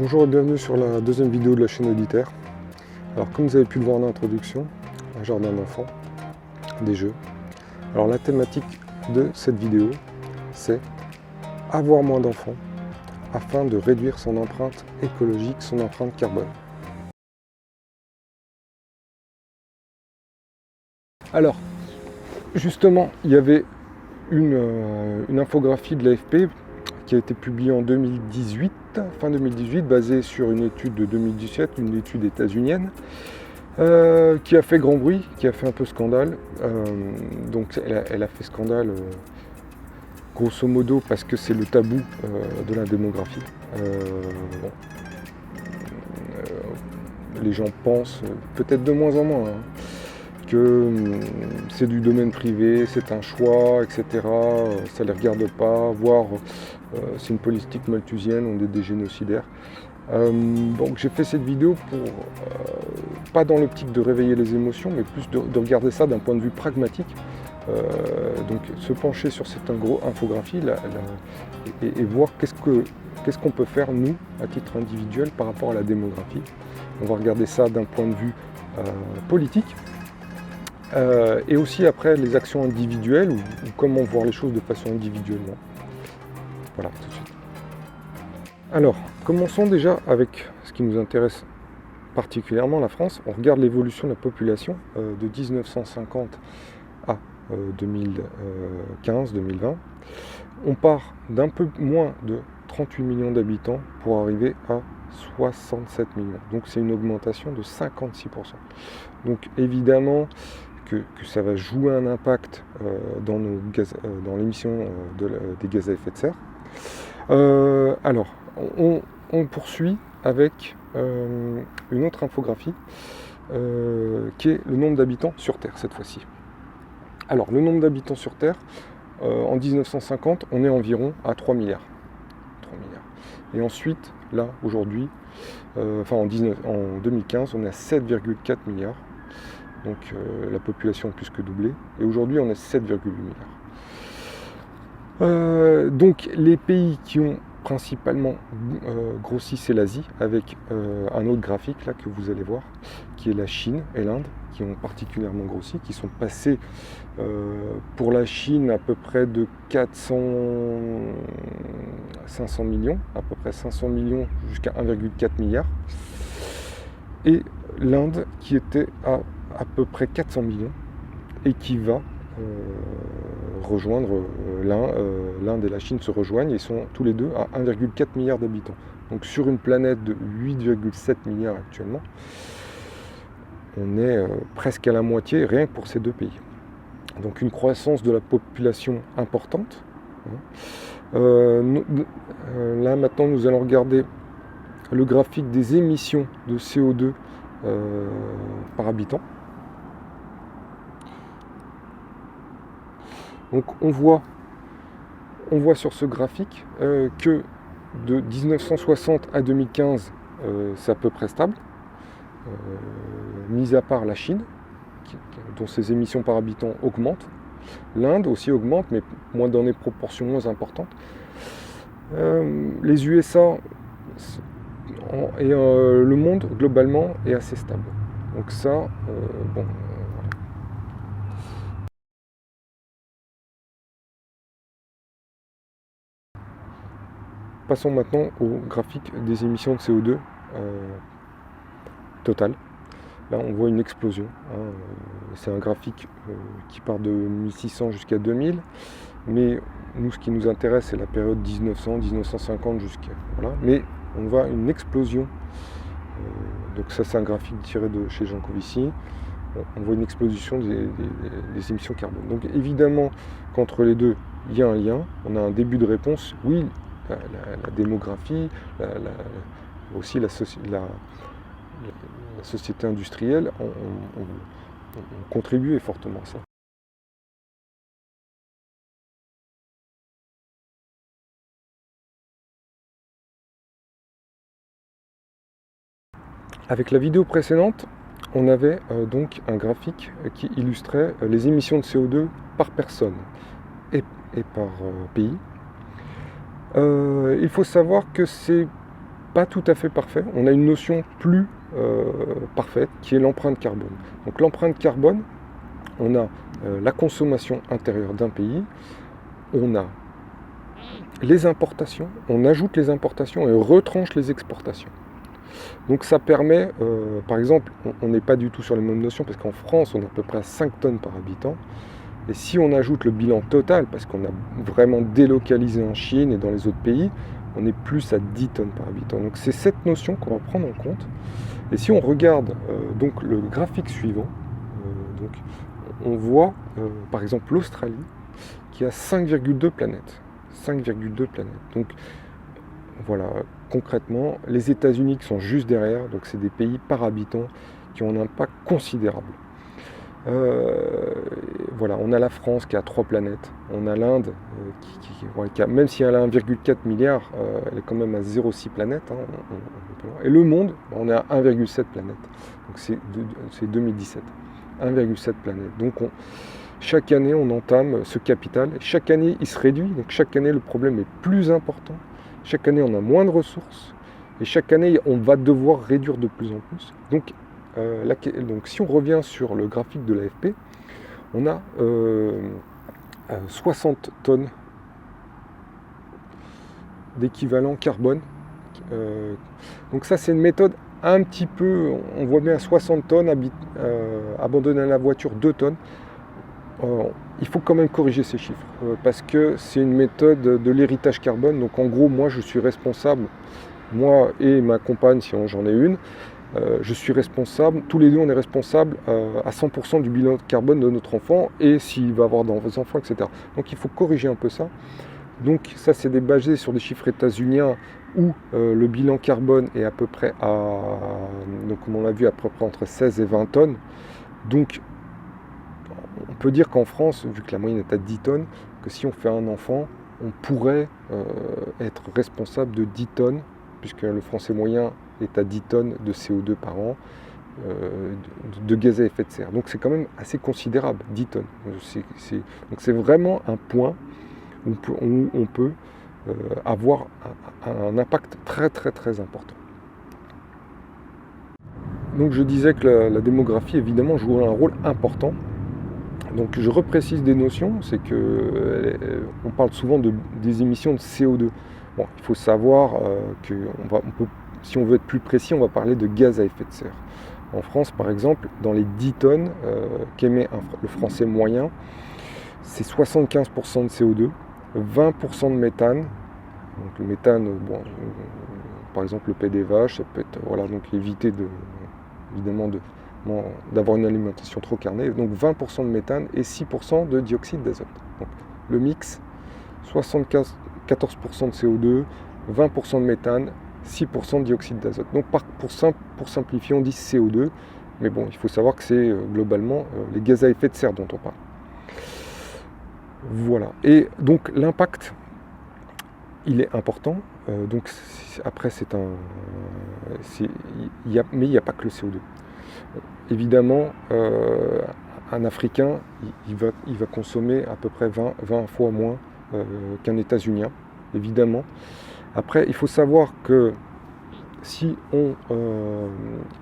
Bonjour et bienvenue sur la deuxième vidéo de la chaîne Auditaire. Alors comme vous avez pu le voir en introduction, un jardin d'enfants, des jeux. Alors la thématique de cette vidéo, c'est avoir moins d'enfants afin de réduire son empreinte écologique, son empreinte carbone. Alors, justement, il y avait une infographie de l'AFP qui a été publiée en 2018, fin 2018, basée sur une étude de 2017, une étude états-unienne, qui a fait grand bruit, qui a fait un peu scandale. Donc elle a fait scandale, grosso modo, parce que c'est le tabou de la démographie. Les gens pensent, peut-être de moins en moins, que c'est du domaine privé, c'est un choix, etc. Ça ne les regarde pas, voire c'est une politique malthusienne, on est des génocidaires. Donc j'ai fait cette vidéo pour, pas dans l'optique de réveiller les émotions, mais plus de regarder ça d'un point de vue pragmatique. Donc se pencher sur cette infographie et voir qu'est-ce qu'on peut faire, nous, à titre individuel, par rapport à la démographie. On va regarder ça d'un point de vue politique. Et aussi après les actions individuelles ou comment voir les choses de façon individuellement. Voilà, tout de suite. Alors, commençons déjà avec ce qui nous intéresse particulièrement, la France. On regarde l'évolution de la population de 1950 à 2015-2020. On part d'un peu moins de 38 millions d'habitants pour arriver à 67 millions. Donc c'est une augmentation de 56%. Donc évidemment que ça va jouer un impact dans l'émission des gaz à effet de serre. Alors, on poursuit avec une autre infographie qui est le nombre d'habitants sur Terre cette fois-ci. Alors, le nombre d'habitants sur Terre, en 1950, on est environ à 3 milliards. 3 milliards. Et ensuite, là, aujourd'hui, en 2015, on est à 7,4 milliards. Donc la population a plus que doublé. Et aujourd'hui, on est 7,8 milliards. Donc les pays qui ont principalement grossi, c'est l'Asie, avec un autre graphique là que vous allez voir, qui est la Chine et l'Inde, qui ont particulièrement grossi, qui sont passés pour la Chine à peu près de 500 millions, à peu près 500 millions jusqu'à 1,4 milliard. Et l'Inde qui était à peu près 400 millions et qui va rejoindre l'Inde et la Chine se rejoignent, ils sont tous les deux à 1,4 milliard d'habitants. Donc sur une planète de 8,7 milliards actuellement, on est presque à la moitié rien que pour ces deux pays. Donc une croissance de la population importante. Là maintenant nous allons regarder le graphique des émissions de CO2 par habitant. Donc on voit sur ce graphique que de 1960 à 2015, c'est à peu près stable, mis à part la Chine, dont ses émissions par habitant augmentent. L'Inde aussi augmente, mais dans des proportions moins importantes. Les USA et le monde globalement est assez stable. Donc ça, bon. Passons maintenant au graphique des émissions de CO2 totales. Là, on voit une explosion. C'est un graphique qui part de 1600 jusqu'à 2000. Mais nous, ce qui nous intéresse, c'est la période 1900, 1950 jusqu'à... Voilà. Mais on voit une explosion. Donc ça, c'est un graphique tiré de chez Jean Covici. On voit une explosion des émissions carbone. Donc évidemment qu'entre les deux, il y a un lien. On a un début de réponse. Oui, la démographie, aussi la société industrielle ont contribué fortement à ça. Avec la vidéo précédente, on avait donc un graphique qui illustrait les émissions de CO2 par personne et par pays. Il faut savoir que c'est pas tout à fait parfait. On a une notion plus parfaite qui est l'empreinte carbone. Donc l'empreinte carbone, on a la consommation intérieure d'un pays, on a les importations, on ajoute les importations et on retranche les exportations. Donc ça permet, par exemple, on n'est pas du tout sur les mêmes notions parce qu'en France on est à peu près à 5 tonnes par habitant. Et si on ajoute le bilan total, parce qu'on a vraiment délocalisé en Chine et dans les autres pays, on est plus à 10 tonnes par habitant. Donc c'est cette notion qu'on va prendre en compte. Et si on regarde donc le graphique suivant, donc, on voit par exemple l'Australie qui a 5,2 planètes. 5,2 planètes. Donc voilà, concrètement, les États-Unis qui sont juste derrière, donc c'est des pays par habitant qui ont un impact considérable. Voilà, on a la France qui a 3 planètes, on a l'Inde qui a, même si elle a 1,4 milliard, elle est quand même à 0,6 planètes, hein, et le monde, on est à 1,7 planètes, donc c'est 2017, 1,7 planètes. Donc chaque année on entame ce capital, et chaque année il se réduit, donc chaque année le problème est plus important, chaque année on a moins de ressources, et chaque année on va devoir réduire de plus en plus. Donc si on revient sur le graphique de l'AFP, on a 60 tonnes d'équivalent carbone. Donc ça c'est une méthode un petit peu, on voit bien 60 tonnes, abandonner la voiture 2 tonnes. Il faut quand même corriger ces chiffres, parce que c'est une méthode de l'héritage carbone. Donc en gros, moi je suis responsable, moi et ma compagne si j'en ai une, je suis responsable, tous les deux on est responsable à 100% du bilan carbone de notre enfant et s'il va avoir des enfants, etc. Donc il faut corriger un peu ça. Donc ça c'est basé sur des chiffres états-uniens où le bilan carbone est à peu près donc comme on l'a vu, à peu près entre 16 et 20 tonnes. Donc on peut dire qu'en France, vu que la moyenne est à 10 tonnes, que si on fait un enfant, on pourrait être responsable de 10 tonnes, puisque le français moyen est à 10 tonnes de CO2 par an, de gaz à effet de serre. Donc c'est quand même assez considérable, 10 tonnes. Donc c'est vraiment un point où on peut avoir un impact très très très important. Donc je disais que la démographie évidemment joue un rôle important. Donc je reprécise des notions, c'est que on parle souvent des émissions de CO2. Bon, il faut savoir que si on veut être plus précis, on va parler de gaz à effet de serre. En France, par exemple, dans les 10 tonnes qu'émet le français moyen, c'est 75% de CO2, 20% de méthane. Donc le méthane, par exemple le PDVH, ça peut être, voilà, donc éviter évidemment d'avoir une alimentation trop carnée, donc 20% de méthane et 6% de dioxyde d'azote. Donc, le mix, 14% de CO2, 20% de méthane, 6% de dioxyde d'azote. Donc pour simplifier, on dit CO2, mais bon, il faut savoir que c'est globalement les gaz à effet de serre dont on parle. Voilà, et donc l'impact, il est important, donc après mais il n'y a pas que le CO2. Évidemment, un Africain, il va consommer à peu près 20 fois moins qu'un États-Unien, évidemment. Après, il faut savoir que si il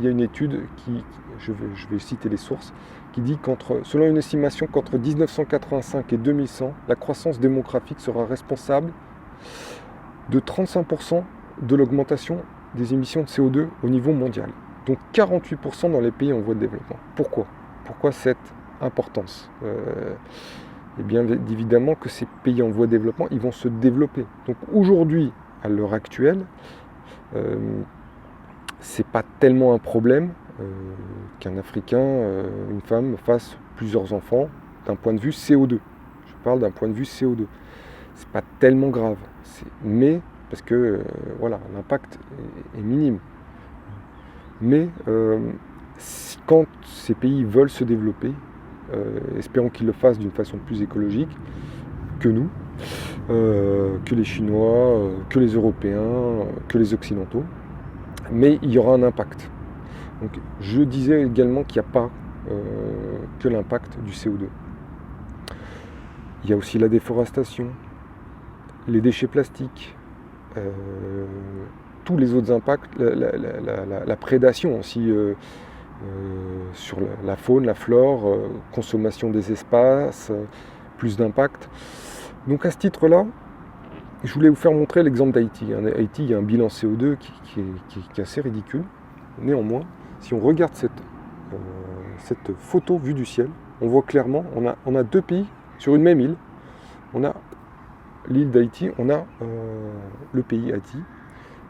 y a une étude je vais citer les sources, qui dit selon une estimation qu'entre 1985 et 2100, la croissance démographique sera responsable de 35% de l'augmentation des émissions de CO2 au niveau mondial. Donc 48% dans les pays en voie de développement. Pourquoi cette importance Eh bien évidemment que ces pays en voie de développement, ils vont se développer. Donc aujourd'hui, à l'heure actuelle, c'est pas tellement un problème qu'un Africain, une femme fasse plusieurs enfants d'un point de vue CO2. Je parle d'un point de vue CO2. C'est pas tellement grave. Mais parce que voilà, l'impact est minime. Mais quand ces pays veulent se développer, espérons qu'ils le fassent d'une façon plus écologique que nous, que les Chinois, que les Européens, que les Occidentaux, mais il y aura un impact. Donc, je disais également qu'il n'y a pas que l'impact du CO2. Il y a aussi la déforestation, les déchets plastiques, tous les autres impacts, la prédation aussi sur la faune, la flore, consommation des espaces, plus d'impact. Donc à ce titre-là, je voulais vous faire montrer l'exemple d'Haïti. En Haïti, il y a un bilan CO2 qui est assez ridicule. Néanmoins, si on regarde cette photo vue du ciel, on voit clairement, on a deux pays sur une même île. On a l'île d'Haïti, on a le pays Haïti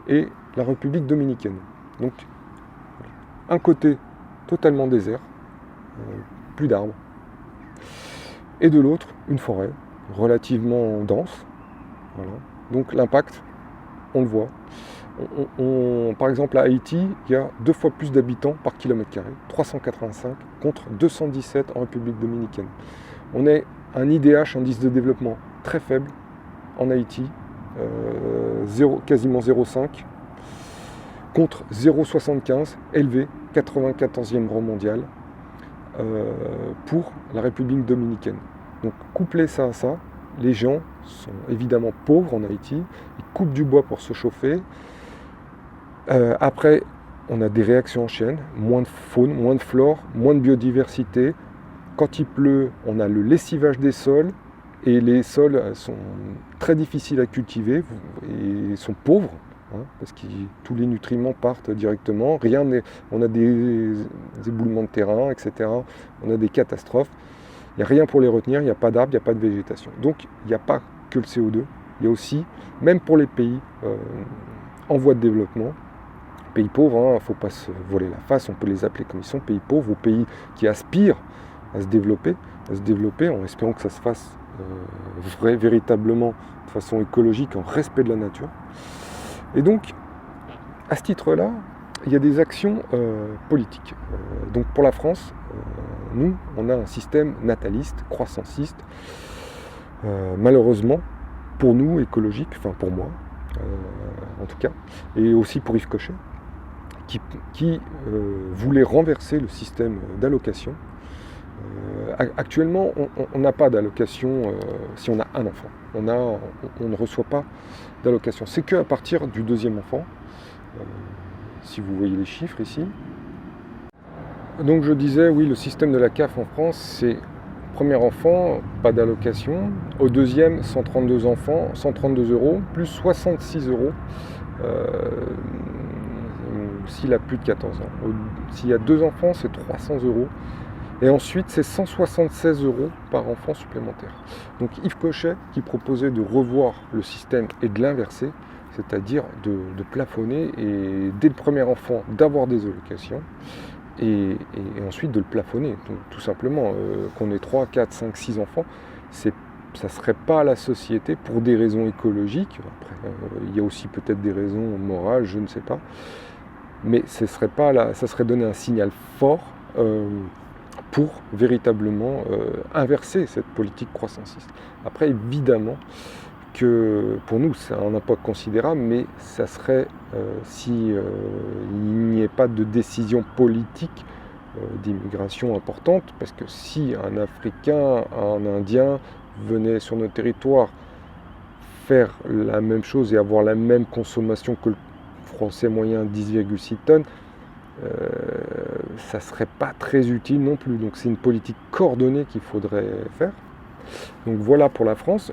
et la République dominicaine. Donc, un côté totalement désert, plus d'arbres, et de l'autre, une forêt relativement dense. Voilà. Donc l'impact, on le voit. Par exemple, à Haïti, il y a 2 fois plus d'habitants par kilomètre carré, 385 contre 217 en République dominicaine. On est un IDH, indice de développement, très faible en Haïti, quasiment 0,5 contre 0,75 élevé, 94e rang mondial pour la République dominicaine. Donc couplez ça à ça, les gens sont évidemment pauvres en Haïti, ils coupent du bois pour se chauffer. Après, on a des réactions en chaîne, moins de faune, moins de flore, moins de biodiversité. Quand il pleut, on a le lessivage des sols, et les sols sont très difficiles à cultiver et sont pauvres, parce que tous les nutriments partent directement. On a des éboulements de terrain, etc. On a des catastrophes. Il n'y a rien pour les retenir, il n'y a pas d'arbres, il n'y a pas de végétation. Donc il n'y a pas que le CO2, il y a aussi, même pour les pays en voie de développement, pays pauvres, il ne faut pas se voiler la face, on peut les appeler comme ils sont, pays pauvres, ou pays qui aspirent à se développer en espérant que ça se fasse véritablement de façon écologique, en respect de la nature. Et donc, à ce titre-là, il y a des actions politiques. Donc pour la France, nous, on a un système nataliste, croissanciste, malheureusement, pour nous, écologique, enfin pour moi, en tout cas, et aussi pour Yves Cochet, qui voulait renverser le système d'allocation. Actuellement, on n'a pas d'allocation si on a un enfant. On ne reçoit pas d'allocation. C'est qu'à partir du deuxième enfant, si vous voyez les chiffres ici. Donc je disais, oui, le système de la CAF en France, c'est premier enfant, pas d'allocation. Au deuxième, 132 enfants, 132 euros, plus 66 euros s'il a plus de 14 ans. S'il y a 2 enfants, c'est 300 euros. Et ensuite, c'est 176 euros par enfant supplémentaire. Donc Yves Cochet qui proposait de revoir le système et de l'inverser, c'est-à-dire de plafonner et dès le premier enfant d'avoir des allocations et ensuite de le plafonner. Donc, tout simplement, qu'on ait 3, 4, 5, 6 enfants, ça ne serait pas la société pour des raisons écologiques. Après, il y a aussi peut-être des raisons morales, je ne sais pas. Mais ça serait donner un signal fort pour véritablement inverser cette politique croissanciste. Après, évidemment, que pour nous, c'est un impact considérable, mais ça serait si il n'y ait pas de décision politique d'immigration importante, parce que si un Africain, un Indien venait sur notre territoire faire la même chose et avoir la même consommation que le Français moyen, 10,6 tonnes, ça ne serait pas très utile non plus. Donc c'est une politique coordonnée qu'il faudrait faire. Donc voilà pour la France.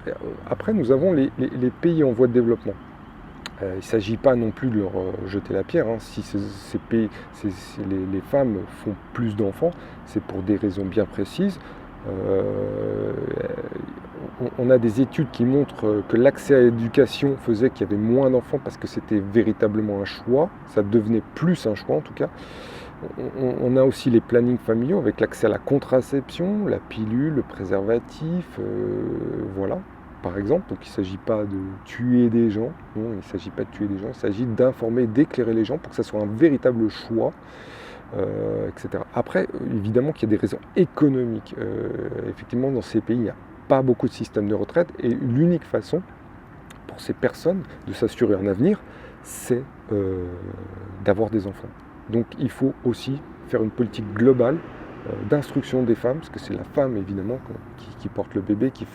Après, nous avons les pays en voie de développement. Il ne s'agit pas non plus de leur jeter la pierre. Si ces pays, les femmes font plus d'enfants, c'est pour des raisons bien précises. On a des études qui montrent que l'accès à l'éducation faisait qu'il y avait moins d'enfants parce que c'était véritablement un choix. Ça devenait plus un choix en tout cas. On a aussi les plannings familiaux avec l'accès à la contraception, la pilule, le préservatif, voilà, par exemple. Donc il ne s'agit pas de tuer des gens, non, il ne s'agit pas de tuer des gens, il s'agit d'informer, d'éclairer les gens pour que ça soit un véritable choix, etc. Après, évidemment qu'il y a des raisons économiques. Effectivement, dans ces pays, il n'y a pas beaucoup de systèmes de retraite et l'unique façon pour ces personnes de s'assurer un avenir, c'est d'avoir des enfants. Donc il faut aussi faire une politique globale d'instruction des femmes, parce que c'est la femme évidemment qui porte le bébé, qui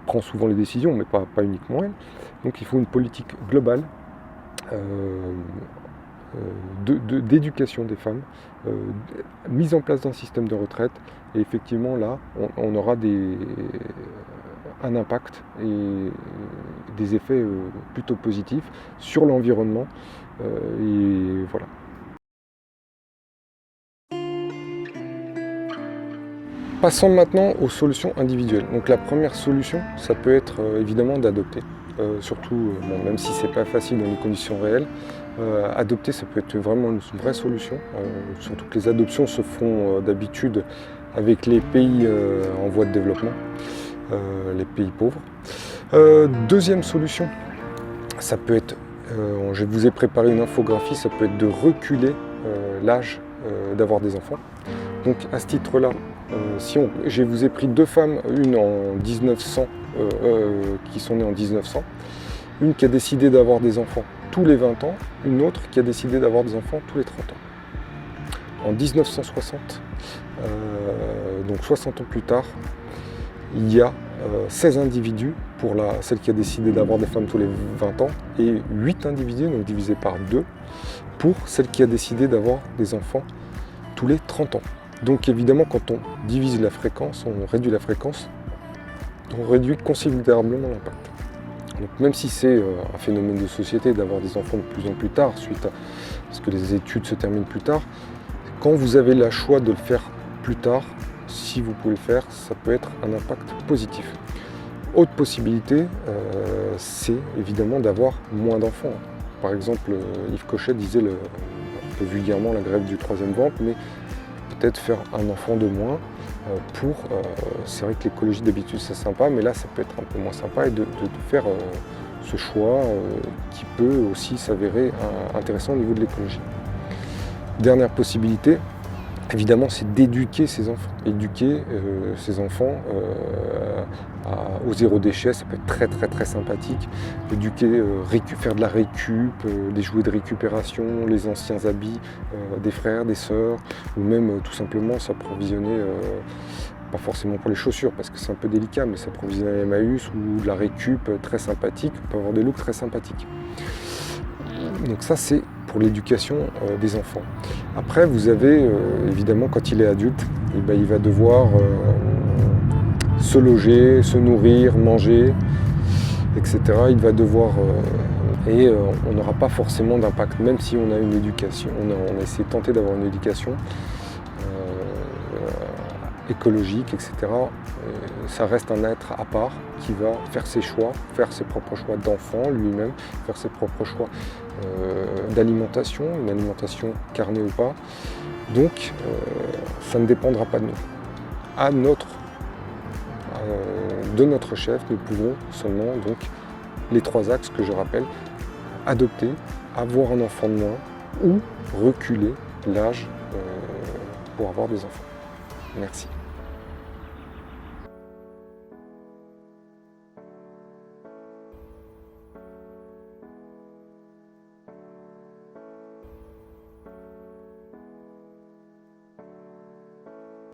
prend souvent les décisions, mais pas uniquement elle. Donc il faut une politique globale d'éducation des femmes, mise en place d'un système de retraite, et effectivement là on aura un impact et des effets plutôt positifs sur l'environnement, et voilà. Passons maintenant aux solutions individuelles. Donc la première solution, ça peut être évidemment d'adopter. Surtout, même si c'est pas facile dans les conditions réelles, adopter ça peut être vraiment une vraie solution. Surtout que les adoptions se font d'habitude avec les pays en voie de développement, les pays pauvres. Deuxième solution, ça peut être, je vous ai préparé une infographie, ça peut être de reculer l'âge d'avoir des enfants. Donc à ce titre-là, je vous ai pris deux femmes, une en 1900, qui sont nées en 1900, une qui a décidé d'avoir des enfants tous les 20 ans, une autre qui a décidé d'avoir des enfants tous les 30 ans. En 1960, donc 60 ans plus tard, il y a 16 individus pour celle qui a décidé d'avoir des femmes tous les 20 ans, et 8 individus, donc divisé par 2, pour celle qui a décidé d'avoir des enfants tous les 30 ans. Donc évidemment, quand on divise la fréquence, on réduit la fréquence, on réduit considérablement l'impact. Donc même si c'est un phénomène de société d'avoir des enfants de plus en plus tard, parce que les études se terminent plus tard, quand vous avez le choix de le faire plus tard, si vous pouvez le faire, ça peut être un impact positif. Autre possibilité, c'est évidemment d'avoir moins d'enfants. Par exemple, Yves Cochet disait un peu vulgairement la grève du troisième ventre, mais peut-être faire un enfant de moins c'est vrai que l'écologie d'habitude c'est sympa, mais là ça peut être un peu moins sympa, et de faire ce choix qui peut aussi s'avérer intéressant au niveau de l'écologie. Dernière possibilité, évidemment, c'est d'éduquer ses enfants. Éduquer ses enfants au zéro déchet, ça peut être très très très sympathique. Éduquer, faire de la récup, des jouets de récupération, les anciens habits des frères, des sœurs, ou même tout simplement s'approvisionner, pas forcément pour les chaussures parce que c'est un peu délicat, mais s'approvisionner à Emmaüs ou de la récup très sympathique, on peut avoir des looks très sympathiques. Donc ça c'est pour l'éducation des enfants. Après vous avez évidemment quand il est adulte, il va devoir se loger, se nourrir, manger, etc. Il va devoir on n'aura pas forcément d'impact, même si on a une éducation, on a essayé de tenter d'avoir une éducation écologique, etc. Ça reste un être à part qui va faire ses choix, faire ses propres choix d'enfant lui-même, faire ses propres choix d'alimentation, une alimentation carnée ou pas. Donc ça ne dépendra pas de nous. De notre chef, nous pouvons seulement, donc, les 3 axes que je rappelle, adopter, avoir un enfant de moins ou reculer l'âge pour avoir des enfants. Merci.